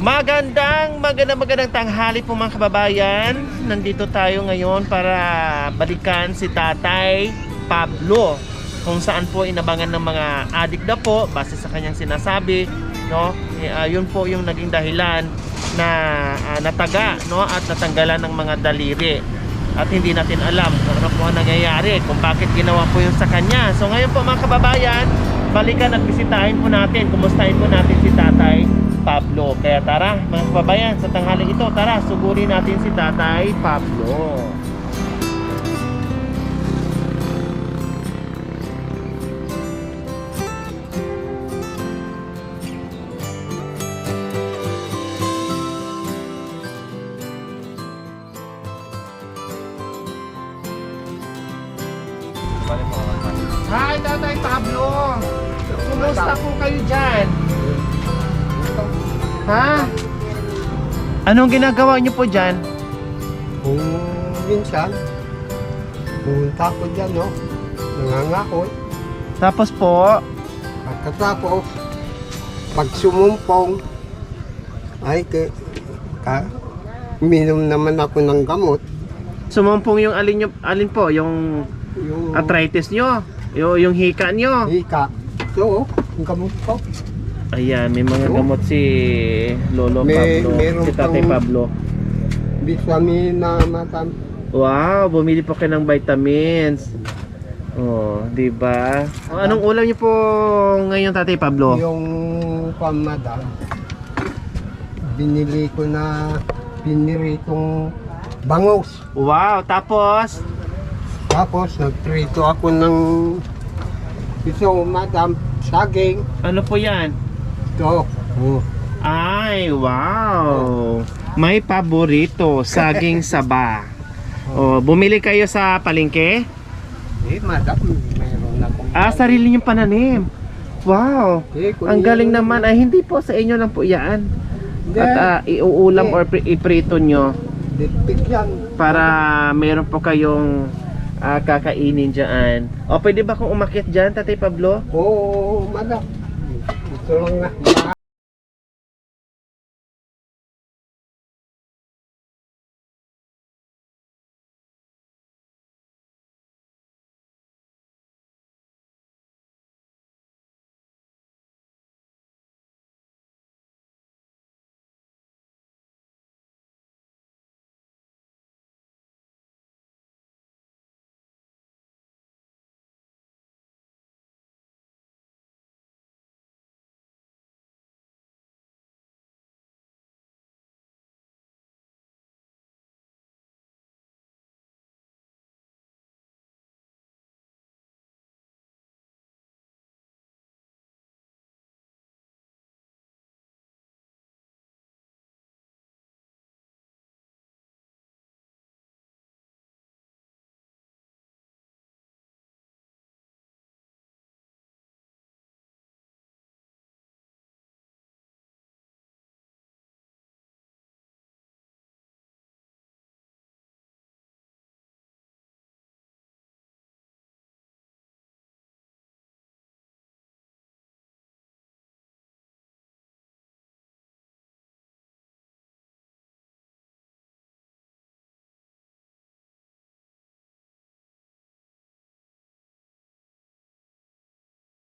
Magandang tanghali po mga kababayan. Nandito tayo ngayon para balikan si Tatay Pablo, kung saan po inabangan ng mga adik na po base sa kanyang sinasabi, no? Yun po yung naging dahilan na nataga, no, at natanggalan ng mga daliri. At hindi natin alam kung ano po ang nangyayari, kung bakit ginawa po yun sa kanya. So ngayon po mga kababayan, balikan at bisitahin po natin, kumustahin po natin si Tatay Pablo. Kaya tara mga kababayan, sa tanghali ito, tara sugurin natin si Tatay Pablo. Hi Tatay Pablo, kumusta po kayo dyan? Ha? Anong ginagawa niyo po dyan? Kung minsan, pumunta ko dyan, no? Nangangakot. Tapos po, Pagkatapos, pag sumumpong, ay, minom naman ako ng gamot. sumumpong yung alin po, yung Yung arthritis nyo, yung hika nyo. hika. So, ang gamot ko. Ayan, may mga gamot si Lolo Pablo, Meron si Tatay pang- Pablo. Vitamin na matam. Wow, bumili po kayo ng vitamins. Oh, di ba? Anong ulam niyo po ngayon, Tatay Pablo? Yung pamada, binili ko na piniritong bangus. Wow, tapos Tapos, nagprito ako ng ito, madam, saging. ano po 'yan? Ito. Oh. Ay, wow. May paborito, saging saba. Oh, bumili kayo sa palengke? Madam, mayroon akong... Sarili niyong pananim. Wow. Kung Ang galing yun- naman. Ay, hindi po sa inyo lang po 'yan. Hindi. At iuulam or iprito nyo Ditpik yan. para meron po kayong kakainin dyan. O, pwede ba kung umakyat dyan, Tatay Pablo? Oo, madam. Ito lang na.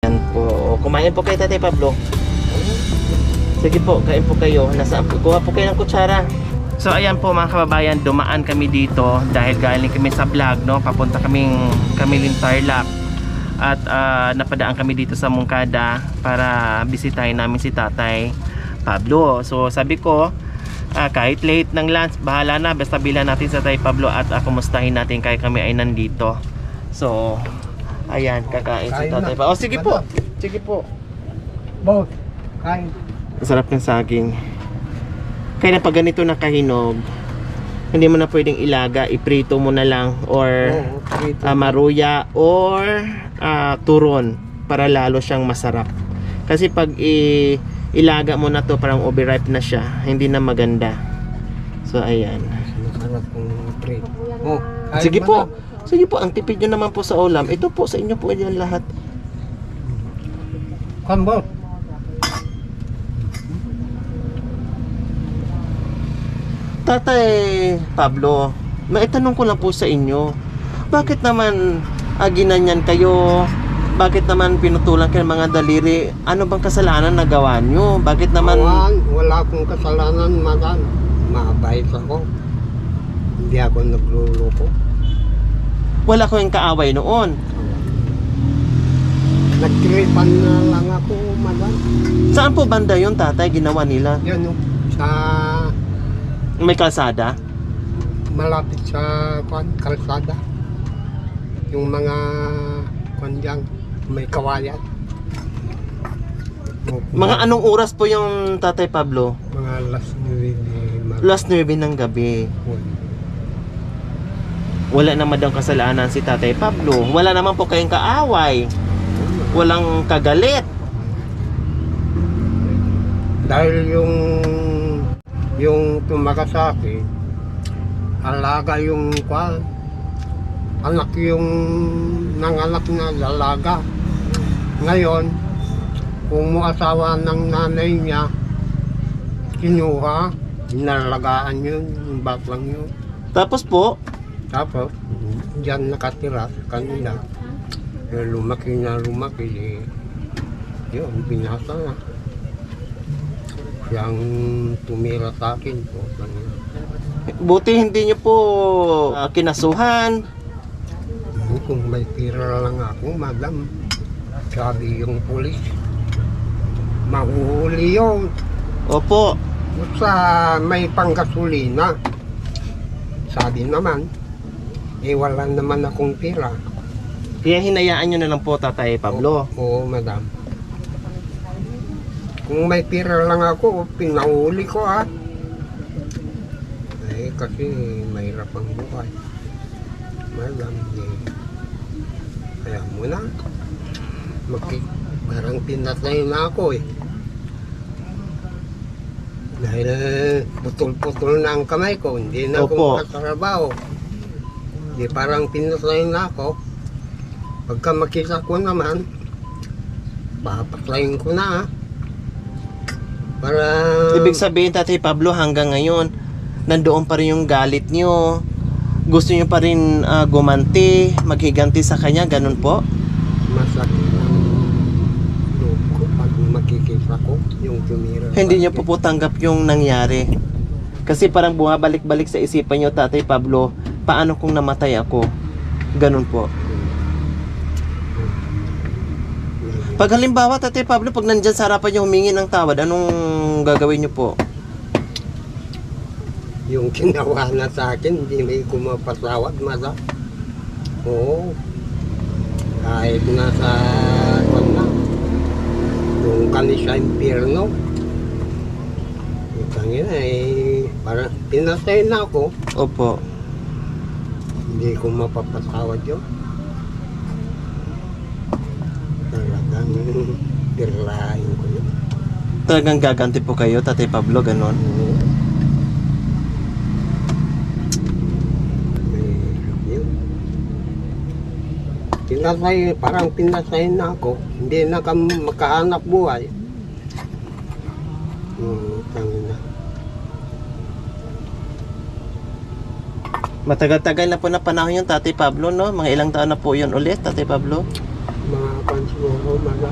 Yan po. Kumain po kayo, Tatay Pablo. Sige po, kain po kayo. Nasaan po? Kuha po kayo ng kutsara. So ayan po mga kababayan, dumaan kami dito dahil galing kami sa vlog, no? Papunta kaming Tarlac. At napadaan kami dito sa Moncada para bisitahin namin si Tatay Pablo. So sabi ko, kahit late ng lunch, bahala na, basta bilhan natin sa Tatay Pablo at kumustahin natin kaya kami ay nandito. So ayan, kakain si Kain Tatay na. Pablo. Oh, sige po. Sige po. Both. Kain. Sarap ng saging. Kaya na pag ganito na kahinog, hindi mo na pwedeng ilaga, iprito mo na lang or Oo, prito. maruya or turon para lalo siyang masarap. Kasi pag ilaga mo na to, parang overripe na siya, hindi na maganda. So ayan. Masarap kong prito. Oh, kain Sige madam. po. Sige po, ang tipid nyo naman po sa ulam. Ito po, sa inyo po yan lahat. Kambot. Tatay Pablo, maitanong ko lang po sa inyo, bakit naman ginanyan kayo? Bakit naman pinutulan kayo ng mga daliri? Ano bang kasalanan na gawa nyo? Bakit naman... Wala akong kasalanan, madam. Mabait ako. Hindi ako nagluloko. Wala kayong kaaway noon? Nagtripan na lang ako, madam. Saan po banda yun, tatay, ginawa nila? Yan o, sa May kalsada? malapit sa kalsada. Yung mga dyan, may kawayan. Mga anong oras po yung tatay Pablo? Mga Last 9 ng gabi. Wala naman daw kasalanan si tatay Pablo. Wala naman po kayong kaaway. Walang kagalit. Dahil yung tumaga sa akin, alaga yung kwan, anak yung nanganak na dalaga. Ngayon, kung mo asawa ng nanay niya, kinuha, inalagaan yun, yung batang yun. Tapos po, Tapos, diyan nakatira sa kanila. Lumaki na lumaki, yun, binasa na. Siyang tumira sa akin po. buti hindi nyo po kinasuhan. Kung may pira lang ako, madam, sabi yung pulis, mahuhuli yun. Opo. Sa may panggasolina. Sabi naman, wala naman akong pira. Kaya hinayaan nyo na lang po, tatay Pablo. Oo, madam. Kung may pira lang ako, pinahuli ko kasi mahirap ang buhay. Madam, kaya mo na. Parang pinatay na ako Dahil putol-putol na ang kamay ko, hindi na Opo. ako makatrabaho. Di parang pinatay na ako. Pagka makita ko naman, papatlayin ko na Para... Ibig sabihin, tatay Pablo, hanggang ngayon, nandoon pa rin yung galit nyo. Gusto nyo pa rin gumanti, maghiganti sa kanya, ganun po? Masakit ang loob ko pag makikita ko yung tumira. Hindi nyo po tanggap yung nangyari. Kasi parang bumabalik-balik sa isipan nyo, tatay Pablo, paano kung namatay ako? Ganun po. Pag halimbawa, tatay Pablo, pag nandyan sa harapan nyo humingi ng tawad, anong gagawin nyo po? Yung ginawa na sa akin, hindi may kumapasawad, madam. Oo. Kahit nasa yung kanisa impyerno. Yung kanya parang pinatay na ako. Opo. Hindi ko mapapasawad yun. Talagang birlahin ko yun. Talagang gaganti po kayo, tatay Pablo, ganun? Oo. Yun. Pinasay, parang pinasay na ako. Hindi na kami makahanap buhay. Tangina. Matagal-tagal na po na panahon yung tatay Pablo, no? Mga ilang taon na po yun ulit, tatay Pablo? Mga pansiguro, mga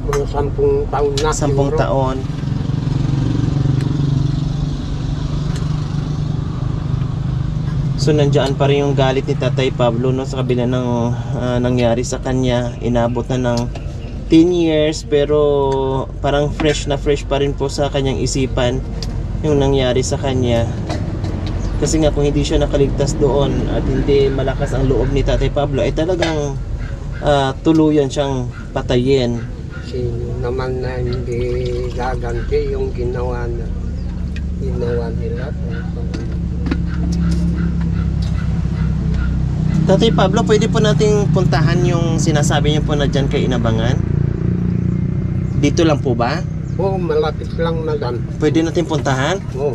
10 taon na 10 siguro. taon. So nandiyan pa rin yung galit ni tatay Pablo, no, sa kabila ng nangyari sa kanya. Inabot na ng 10 years, pero parang fresh na fresh pa rin po sa kanyang isipan yung nangyari sa kanya. Kasi nga kung hindi siya nakaligtas doon at hindi malakas ang loob ni tatay Pablo, ay talagang tuluyan siyang patayin. Sino naman na hindi gaganti yung ginawa nila. Tatay Pablo, pwede po nating puntahan yung sinasabi niyo po na dyan kay Inabangan? Dito lang po ba? Oo, malapit lang, madam. Pwede natin puntahan? Oo.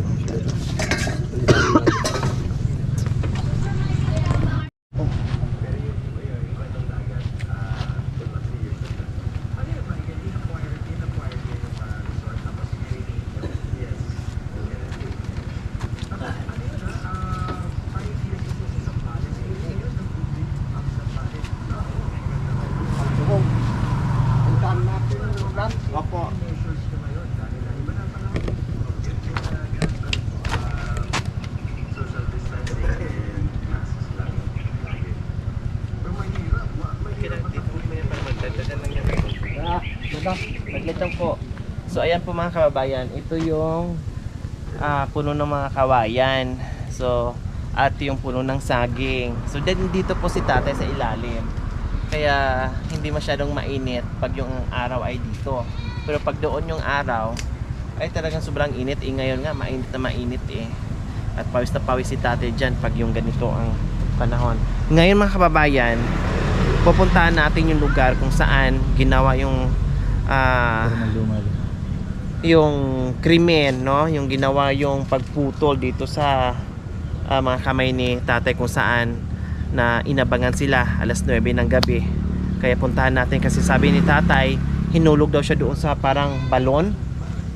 mada. Saglit lang po. So ayan po mga kababayan, ito yung puno ng mga kawayan. So at yung puno ng saging. So dito po si tatay sa ilalim. Kaya hindi masyadong mainit pag yung araw ay dito. Pero pag doon yung araw ay talagang sobrang init. Ngayon nga mainit na mainit eh. At pawis na pawis si tatay dyan pag yung ganito ang panahon. Ngayon mga kababayan, pupuntahan natin yung lugar kung saan ginawa yung yung krimen, no? Yung ginawa yung pagputol dito sa mga kamay ni tatay, kung saan na inabangan sila alas 9 ng gabi. Kaya puntahan natin kasi sabi ni tatay, hinulog daw siya doon sa parang balon.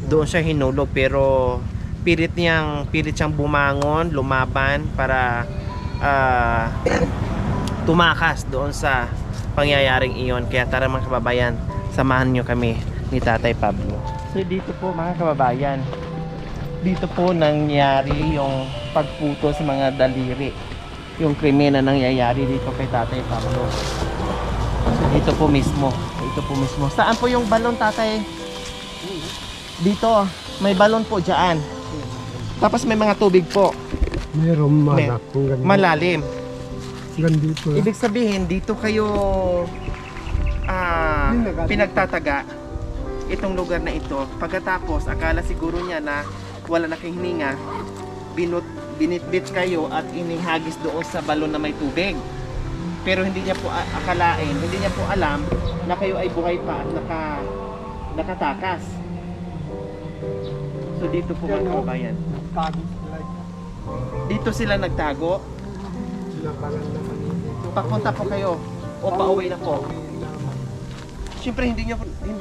Doon siya hinulog, pero pilit siyang bumangon, lumaban para tumakas doon sa pangyayaring iyon. Kaya tara mga kababayan, samahan nyo kami ni Tatay Pablo. So dito po mga kababayan, dito po nangyari yung pagputo sa mga daliri, yung krimen na nangyayari dito kay Tatay Pablo. So dito po mismo, saan po yung balon, tatay? Dito may balon po dyan, tapos may mga tubig po, Meron May- mada. malalim. Gandito. Ibig sabihin dito kayo pinagtataga itong lugar na ito. Pagkatapos akala siguro niya na wala na kayong hininga, binitbit kayo at inihagis doon sa balon na may tubig. Pero hindi niya po akalain, hindi niya po alam na kayo ay buhay pa at nakatakas. So dito po mga kababayan, dito sila nagtago. Papunta po kayo o pauwi na po. Siyempre hindi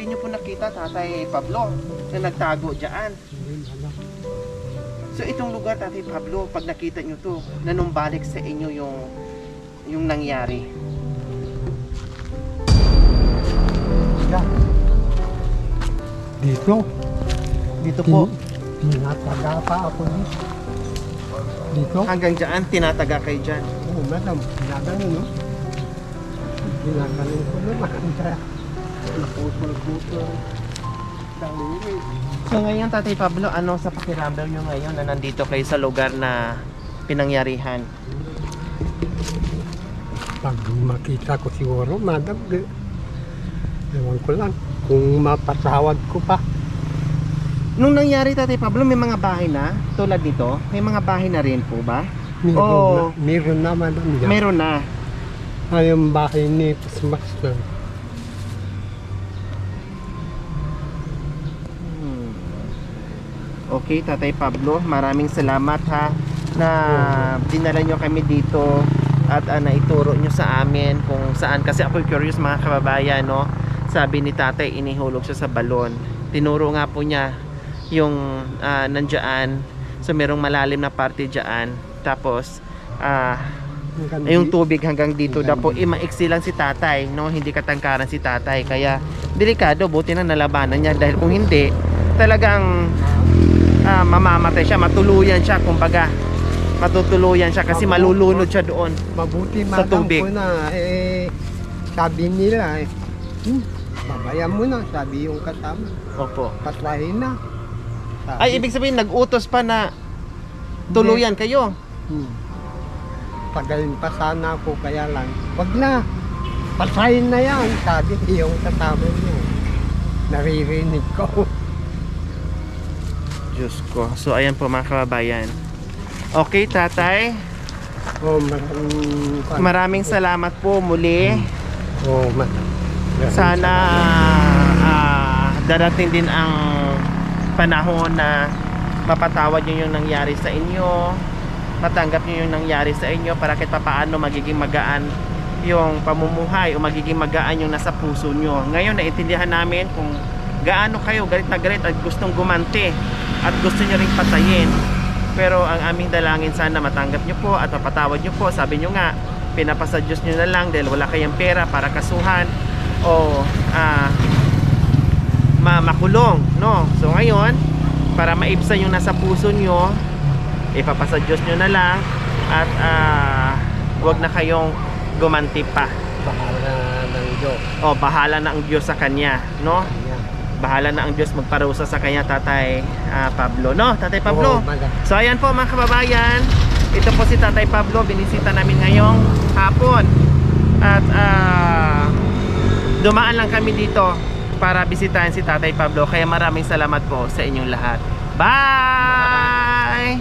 niyo po nakita Tatay Pablo na nagtago diyan. So itong lugar, Tatay Pablo, pag nakita niyo to, nanumbalik sa inyo yung nangyari. Dito. Dito po, Tinataga pa ako dito. Dito. hanggang diyan tinataga kayo diyan. Oo, madam. Ginaganon, no? Ginaganon ko naman. Naputol-putol. Daliri. So ngayon, Tatay Pablo, ano sa pakiramdam niyo ngayon na nandito kayo sa lugar na pinangyarihan? Pag makita ko siguro, madam, ewan ko lang. Kung mapatawad ko pa. Nung nangyari, Tatay Pablo, may mga bahay na tulad nito? May mga bahay na rin po ba? Meron na, madam. Yan. Meron na. Ay, yung bahay ni Pasmaster. Okay, Tatay Pablo, maraming salamat ha na dinala nyo kami dito at naituro nyo sa amin kung saan, kasi ako curious mga kababayan, no? Sabi ni tatay inihulog siya sa balon. Tinuro nga po niya yung nandyan, so merong malalim na parte dyan, tapos yung tubig hanggang dito daw po. Maiksi lang si tatay, no? Hindi katangkaran si tatay, kaya delikado, buti na nalabanan niya, dahil kung hindi talagang mamamatay siya, matuluyan siya, kumbaga matutuluyan siya kasi malulunod siya doon Mabuti, sa madam, tubig. ko na, sabi nila, babayan mo na, sabi yung kasama. Opo. Patlahin na. Sabi, Ay, ibig sabihin nag-utos pa na tuluyan kayo. Pagalin pa sana ako, kaya lang, wag na, patlahin na yan, sabi yung kasama niyo. Naririnig ko. Diyos ko. So ayan po mga kababayan. Okay, tatay, Oh, maraming salamat po muli. Oh, Sana darating din ang panahon na mapatawad nyo yung nangyari sa inyo, matanggap nyo yung nangyari sa inyo, para kahit papaano magiging magaan yung pamumuhay o magiging magaan yung nasa puso nyo. Ngayon naintindihan namin kung gaano kayo galit na galit at gustong gumanti at gusto nyo ring patayin. Pero ang aming dalangin, sana matanggap nyo po at mapatawad nyo po. Sabi nyo nga, pinapasa Diyos nyo na lang dahil wala kayong pera para kasuhan o makulong, no? So ngayon, para maibsan yung nasa puso nyo, ipapasa Diyos nyo na lang at wag na kayong gumanti pa. Bahala ng Diyos. O bahala na ang Diyos sa kanya, no? Ayan. bahala na ang Diyos magparusa sa kanya, Tatay Pablo, no? Tatay Pablo. Oo, madam. So ayan po mga kababayan, ito po si Tatay Pablo, binisita namin ngayong hapon. At dumaan lang kami dito para bisitahin si Tatay Pablo. Kaya maraming salamat po sa inyong lahat. Bye!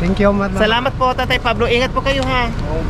Thank you, madam. Salamat po Tatay Pablo. Ingat po kayo ha. Oo.